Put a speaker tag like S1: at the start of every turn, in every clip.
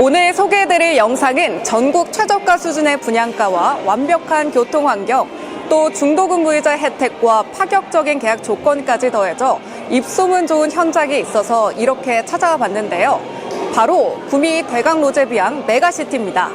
S1: 오늘 소개해드릴 영상은 전국 최저가 수준의 분양가와 완벽한 교통환경, 또 중도금무이자 혜택과 파격적인 계약 조건까지 더해져 입소문 좋은 현장이 있어서 이렇게 찾아와 봤는데요. 바로 구미 대강로제비양 메가시티입니다.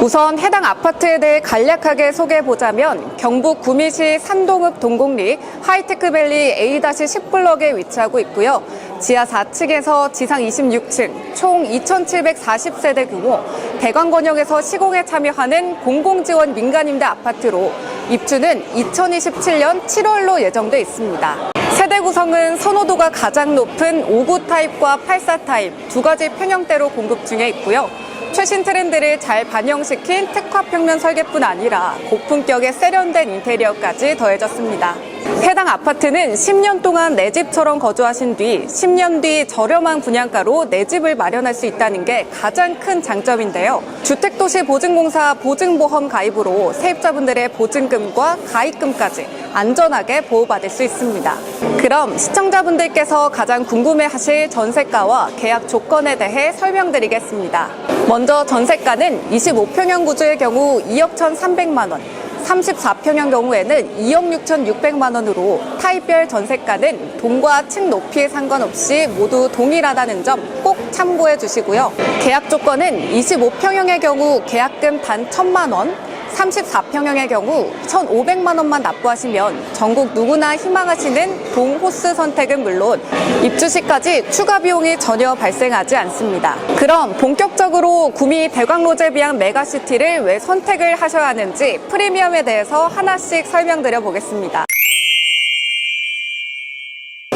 S1: 우선 해당 아파트에 대해 간략하게 소개해보자면 경북 구미시 산동읍 동곡리 하이테크밸리 A-10블럭에 위치하고 있고요. 지하 4층에서 지상 26층, 총 2,740세대 규모, 대광번역에서 시공에 참여하는 공공지원 민간임대 아파트로 입주는 2027년 7월로 예정돼 있습니다. 세대 구성은 선호도가 가장 높은 59 타입과 84 타입 두 가지 평형대로 공급 중에 있고요. 최신 트렌드를 잘 반영시킨 특화평면 설계뿐 아니라 고품격의 세련된 인테리어까지 더해졌습니다. 해당 아파트는 10년 동안 내 집처럼 거주하신 뒤 10년 뒤 저렴한 분양가로 내 집을 마련할 수 있다는 게 가장 큰 장점인데요. 주택도시보증공사 보증보험 가입으로 세입자분들의 보증금과 가입금까지 안전하게 보호받을 수 있습니다. 그럼 시청자분들께서 가장 궁금해하실 전세가와 계약 조건에 대해 설명드리겠습니다. 먼저 전세가는 25평형 구조의 경우 2억 1,300만 원, 34평형 경우에는 2억 6,600만 원으로 타입별 전세가는 동과 층 높이에 상관없이 모두 동일하다는 점 꼭 참고해 주시고요. 계약 조건은 25평형의 경우 계약금 단 1,000만 원, 34평형의 경우 1,500만 원만 납부하시면 전국 누구나 희망하시는 동호스 선택은 물론 입주 시까지 추가 비용이 전혀 발생하지 않습니다. 그럼 본격적으로 구미 대광로제비양 메가시티를 왜 선택을 하셔야 하는지 프리미엄에 대해서 하나씩 설명드려 보겠습니다.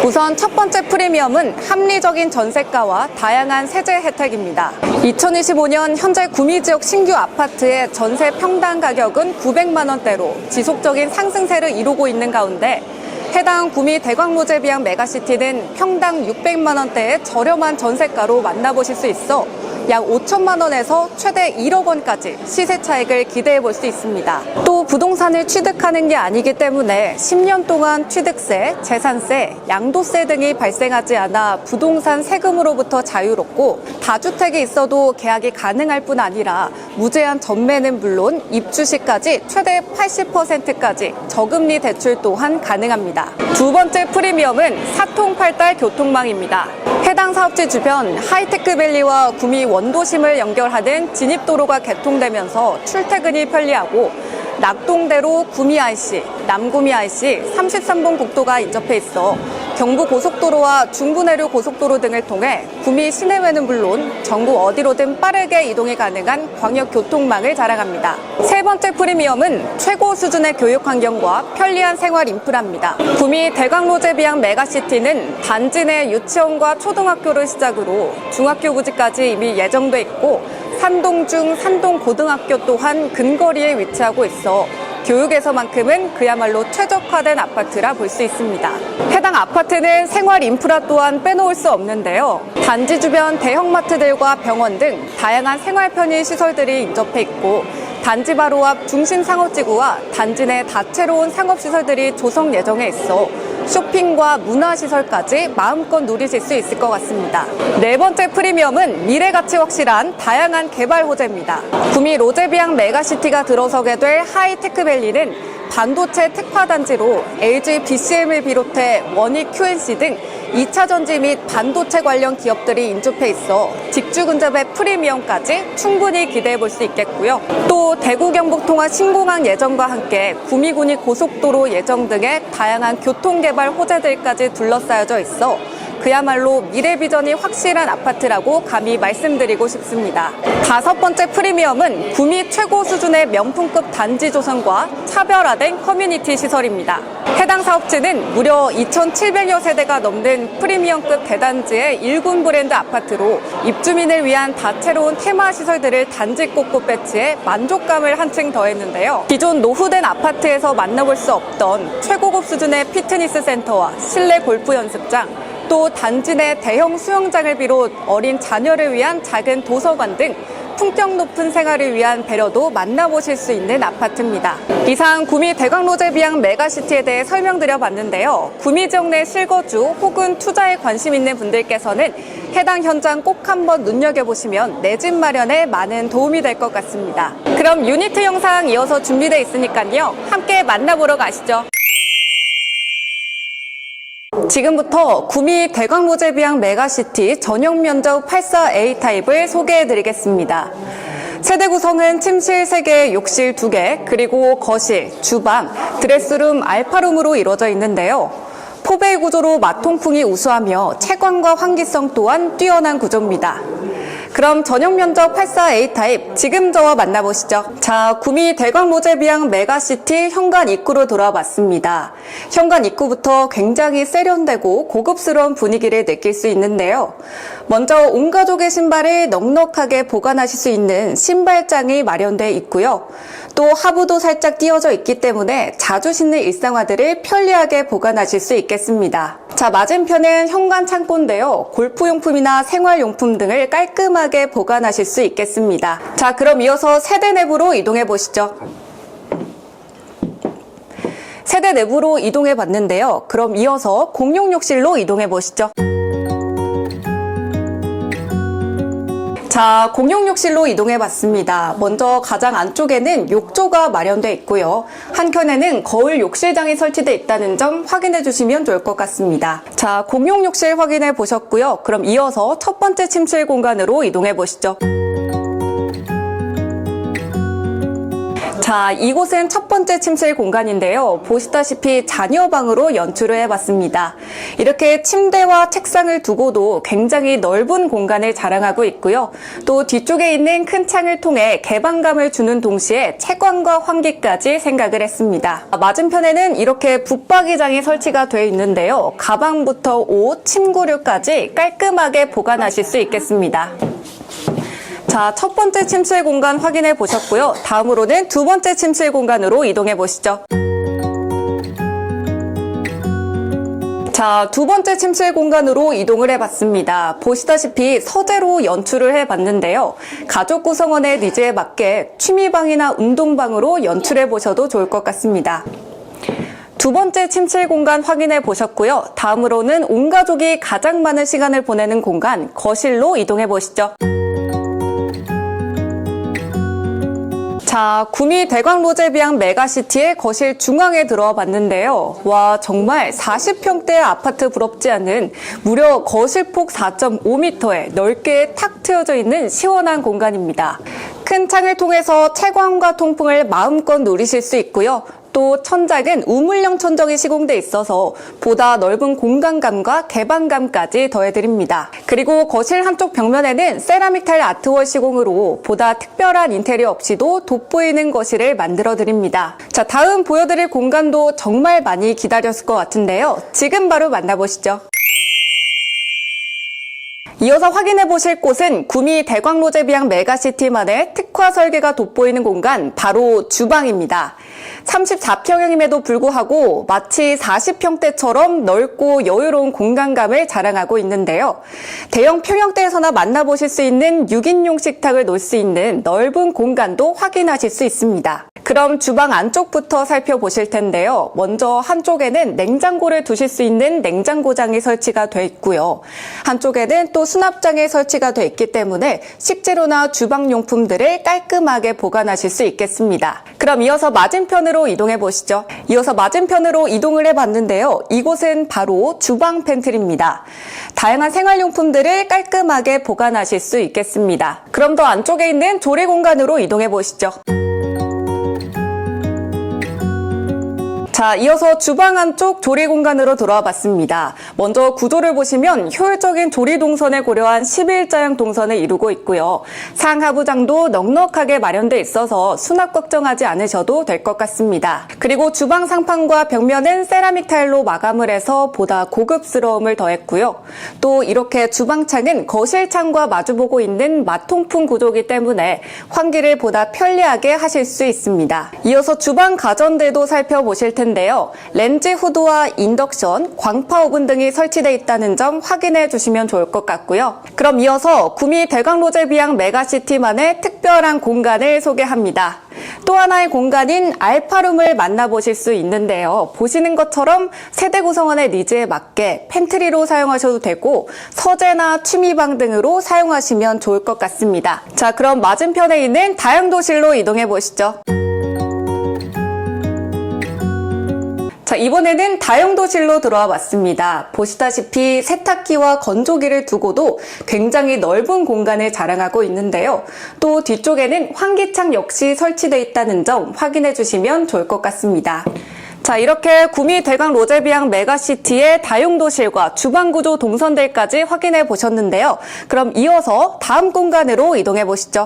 S1: 우선 첫 번째 프리미엄은 합리적인 전세가와 다양한 세제 혜택입니다. 2025년 현재 구미 지역 신규 아파트의 전세 평당 가격은 900만 원대로 지속적인 상승세를 이루고 있는 가운데 해당 구미 대광로제비양 메가시티는 평당 600만 원대의 저렴한 전세가로 만나보실 수 있어 약 5천만 원에서 최대 1억 원까지 시세 차익을 기대해 볼 수 있습니다. 또 부동산을 취득하는 게 아니기 때문에 10년 동안 취득세, 재산세, 양도세 등이 발생하지 않아 부동산 세금으로부터 자유롭고 다주택이 있어도 계약이 가능할 뿐 아니라 무제한 전매는 물론 입주 시까지 최대 80%까지 저금리 대출 또한 가능합니다. 두 번째 프리미엄은 사통팔달 교통망입니다. 해당 사업지 주변 하이테크밸리와 구미 원도심을 연결하는 진입도로가 개통되면서 출퇴근이 편리하고 낙동대로 구미 IC, 남구미 IC, 33번 국도가 인접해 있어 경부고속도로와 중부내륙 고속도로 등을 통해 구미 시내외는 물론 전국 어디로든 빠르게 이동이 가능한 광역교통망을 자랑합니다. 세 번째 프리미엄은 최고 수준의 교육환경과 편리한 생활 인프라입니다. 구미 대광로제비양 메가시티는 단지 내 유치원과 초등학교를 시작으로 중학교부지까지 이미 예정돼 있고 산동중, 산동고등학교 또한 근거리에 위치하고 있어 교육에서만큼은 그야말로 최적화된 아파트라 볼 수 있습니다. 해당 아파트는 생활 인프라 또한 빼놓을 수 없는데요. 단지 주변 대형마트들과 병원 등 다양한 생활 편의 시설들이 인접해 있고 단지 바로 앞 중심 상업지구와 단지 내 다채로운 상업시설들이 조성 예정에 있어 쇼핑과 문화시설까지 마음껏 누리실 수 있을 것 같습니다. 네 번째 프리미엄은 미래가치 확실한 다양한 개발 호재입니다. 구미 로제비양 메가시티가 들어서게 될 하이테크밸리는 반도체 특화단지로 LG BCM을 비롯해 원익 QNC 등 2차 전지 및 반도체 관련 기업들이 인접해 있어 직주 근접의 프리미엄까지 충분히 기대해 볼 수 있겠고요. 또 대구 경북 통합 신공항 예정과 함께 구미군이 고속도로 예정 등의 다양한 교통개발 호재들까지 둘러싸여져 있어 그야말로 미래 비전이 확실한 아파트라고 감히 말씀드리고 싶습니다. 다섯 번째 프리미엄은 구미 최고 수준의 명품급 단지 조성과 차별화된 커뮤니티 시설입니다. 해당 사업지는 무려 2,700여 세대가 넘는 프리미엄급 대단지의 1군 브랜드 아파트로 입주민을 위한 다채로운 테마 시설들을 단지 곳곳 배치해 만족감을 한층 더했는데요. 기존 노후된 아파트에서 만나볼 수 없던 최고급 수준의 피트니스 센터와 실내 골프 연습장, 또 단지 내 대형 수영장을 비롯 어린 자녀를 위한 작은 도서관 등 품격 높은 생활을 위한 배려도 만나보실 수 있는 아파트입니다. 이상 구미 대광로제비앙 메가시티에 대해 설명드려봤는데요. 구미 지역 내 실거주 혹은 투자에 관심 있는 분들께서는 해당 현장 꼭 한번 눈여겨보시면 내 집 마련에 많은 도움이 될 것 같습니다. 그럼 유니트 영상 이어서 준비되어 있으니까요. 함께 만나보러 가시죠. 지금부터 구미 대광로제비앙 메가시티 전용 면적 84A 타입을 소개해드리겠습니다. 세대 구성은 침실 3개, 욕실 2개, 그리고 거실, 주방, 드레스룸, 알파룸으로 이루어져 있는데요. 포베이 구조로 마통풍이 우수하며 채광과 환기성 또한 뛰어난 구조입니다. 그럼 전용 면적 84A 타입 지금 저와 만나보시죠. 자, 구미 대광로제비앙 메가시티 현관 입구로 돌아왔습니다. 현관 입구부터 굉장히 세련되고 고급스러운 분위기를 느낄 수 있는데요. 먼저 온 가족의 신발을 넉넉하게 보관하실 수 있는 신발장이 마련되어 있고요. 또 하부도 살짝 띄어져 있기 때문에 자주 신는 일상화들을 편리하게 보관하실 수 있겠습니다. 자, 맞은편은 현관 창고인데요. 골프용품이나 생활용품 등을 깔끔하게 보관하실 수 있겠습니다. 자, 그럼 이어서 세대 내부로 이동해 보시죠. 세대 내부로 이동해 봤는데요. 그럼 이어서 공용 욕실로 이동해 보시죠. 자, 공용 욕실로 이동해 봤습니다. 먼저 가장 안쪽에는 욕조가 마련되어 있고요. 한켠에는 거울 욕실장이 설치되어 있다는 점 확인해 주시면 좋을 것 같습니다. 자, 공용 욕실 확인해 보셨고요. 그럼 이어서 첫 번째 침실 공간으로 이동해 보시죠. 자, 이곳은 첫 번째 침실 공간인데요. 보시다시피 자녀방으로 연출을 해봤습니다. 이렇게 침대와 책상을 두고도 굉장히 넓은 공간을 자랑하고 있고요. 또 뒤쪽에 있는 큰 창을 통해 개방감을 주는 동시에 채광과 환기까지 생각을 했습니다. 맞은편에는 이렇게 붙박이장이 설치가 되어 있는데요. 가방부터 옷, 침구류까지 깔끔하게 보관하실 수 있겠습니다. 자, 첫 번째 침실 공간 확인해 보셨고요. 다음으로는 두 번째 침실 공간으로 이동해 보시죠. 자, 두 번째 침실 공간으로 이동을 해봤습니다. 보시다시피 서재로 연출을 해봤는데요. 가족 구성원의 니즈에 맞게 취미방이나 운동방으로 연출해 보셔도 좋을 것 같습니다. 두 번째 침실 공간 확인해 보셨고요. 다음으로는 온 가족이 가장 많은 시간을 보내는 공간, 거실로 이동해 보시죠. 자, 구미 대광로제비앙 메가시티의 거실 중앙에 들어와 봤는데요. 와, 정말 40평대 아파트 부럽지 않은 무려 거실폭 4.5m에 넓게 탁 트여져 있는 시원한 공간입니다. 큰 창을 통해서 채광과 통풍을 마음껏 누리실 수 있고요. 또 천장은 우물형 천정이 시공돼 있어서 보다 넓은 공간감과 개방감까지 더해드립니다. 그리고 거실 한쪽 벽면에는 세라믹 타일 아트월 시공으로 보다 특별한 인테리어 없이도 돋보이는 거실을 만들어드립니다. 자, 다음 보여드릴 공간도 정말 많이 기다렸을 것 같은데요. 지금 바로 만나보시죠. 이어서 확인해 보실 곳은 구미 대광로제비앙 메가시티만의 특화 설계가 돋보이는 공간, 바로 주방입니다. 34평형임에도 불구하고 마치 40평대처럼 넓고 여유로운 공간감을 자랑하고 있는데요. 대형 평형대에서나 만나보실 수 있는 6인용 식탁을 놓을 수 있는 넓은 공간도 확인하실 수 있습니다. 그럼 주방 안쪽부터 살펴보실 텐데요. 먼저 한쪽에는 냉장고를 두실 수 있는 냉장고장이 설치가 되어 있고요. 한쪽에는 또 수납장이 설치가 되어 있기 때문에 식재료나 주방용품들을 깔끔하게 보관하실 수 있겠습니다. 그럼 이어서 맞은편으로 이동해 보시죠. 이어서 맞은편으로 이동을 해봤는데요. 이곳은 바로 주방 팬트리입니다. 다양한 생활용품들을 깔끔하게 보관하실 수 있겠습니다. 그럼 더 안쪽에 있는 조리 공간으로 이동해 보시죠. 자, 이어서 주방 안쪽 조리 공간으로 돌아와 봤습니다. 먼저 구조를 보시면 효율적인 조리 동선을 고려한 11자형 동선을 이루고 있고요. 상하부장도 넉넉하게 마련돼 있어서 수납 걱정하지 않으셔도 될 것 같습니다. 그리고 주방 상판과 벽면은 세라믹 타일로 마감을 해서 보다 고급스러움을 더했고요. 또 이렇게 주방창은 거실창과 마주보고 있는 마통풍 구조이기 때문에 환기를 보다 편리하게 하실 수 있습니다. 이어서 주방 가전들도 살펴보실 텐데 있는데요. 렌즈 후드와 인덕션, 광파 오븐 등이 설치되어 있다는 점 확인해 주시면 좋을 것 같고요. 그럼 이어서 구미 대광로제비앙 메가시티만의 특별한 공간을 소개합니다. 또 하나의 공간인 알파룸을 만나보실 수 있는데요. 보시는 것처럼 세대 구성원의 니즈에 맞게 팬트리로 사용하셔도 되고 서재나 취미방 등으로 사용하시면 좋을 것 같습니다. 자, 그럼 맞은편에 있는 다용도실로 이동해 보시죠. 자, 이번에는 다용도실로 들어와 봤습니다. 보시다시피 세탁기와 건조기를 두고도 굉장히 넓은 공간을 자랑하고 있는데요. 또 뒤쪽에는 환기창 역시 설치되어 있다는 점 확인해 주시면 좋을 것 같습니다. 자, 이렇게 구미 대광 로제비앙 메가시티의 다용도실과 주방 구조 동선들까지 확인해 보셨는데요. 그럼 이어서 다음 공간으로 이동해 보시죠.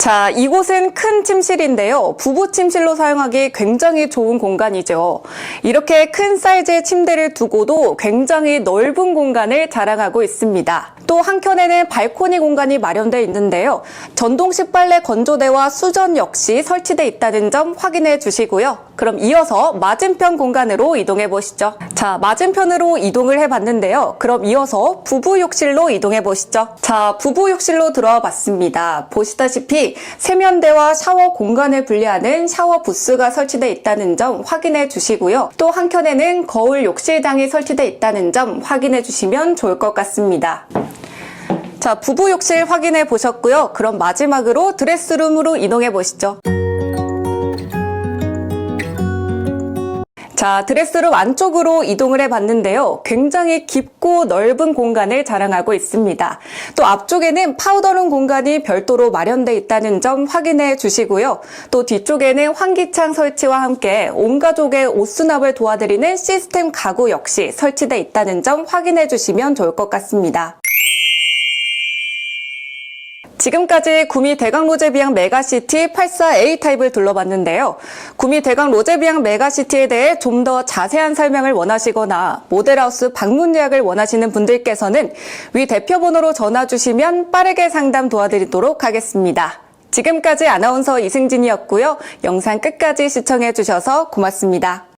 S1: 자, 이곳은 큰 침실인데요. 부부 침실로 사용하기 굉장히 좋은 공간이죠. 이렇게 큰 사이즈의 침대를 두고도 굉장히 넓은 공간을 자랑하고 있습니다. 또 한켠에는 발코니 공간이 마련되어 있는데요. 전동식 빨래 건조대와 수전 역시 설치되어 있다는 점 확인해 주시고요. 그럼 이어서 맞은편 공간으로 이동해 보시죠. 자, 맞은편으로 이동을 해봤는데요. 그럼 이어서 부부 욕실로 이동해 보시죠. 자, 부부 욕실로 들어와 봤습니다. 보시다시피 세면대와 샤워 공간을 분리하는 샤워 부스가 설치되어 있다는 점 확인해 주시고요. 또 한켠에는 거울 욕실장이 설치되어 있다는 점 확인해 주시면 좋을 것 같습니다. 자, 부부 욕실 확인해 보셨고요. 그럼 마지막으로 드레스룸으로 이동해 보시죠. 자, 드레스룸 안쪽으로 이동을 해봤는데요. 굉장히 깊고 넓은 공간을 자랑하고 있습니다. 또 앞쪽에는 파우더룸 공간이 별도로 마련되어 있다는 점 확인해 주시고요. 또 뒤쪽에는 환기창 설치와 함께 온 가족의 옷 수납을 도와드리는 시스템 가구 역시 설치되어 있다는 점 확인해 주시면 좋을 것 같습니다. 지금까지 구미 대광 로제비앙 메가시티 84A 타입을 둘러봤는데요. 구미 대광 로제비앙 메가시티에 대해 좀 더 자세한 설명을 원하시거나 모델하우스 방문 예약을 원하시는 분들께서는 위 대표번호로 전화 주시면 빠르게 상담 도와드리도록 하겠습니다. 지금까지 아나운서 이승진이었고요. 영상 끝까지 시청해 주셔서 고맙습니다.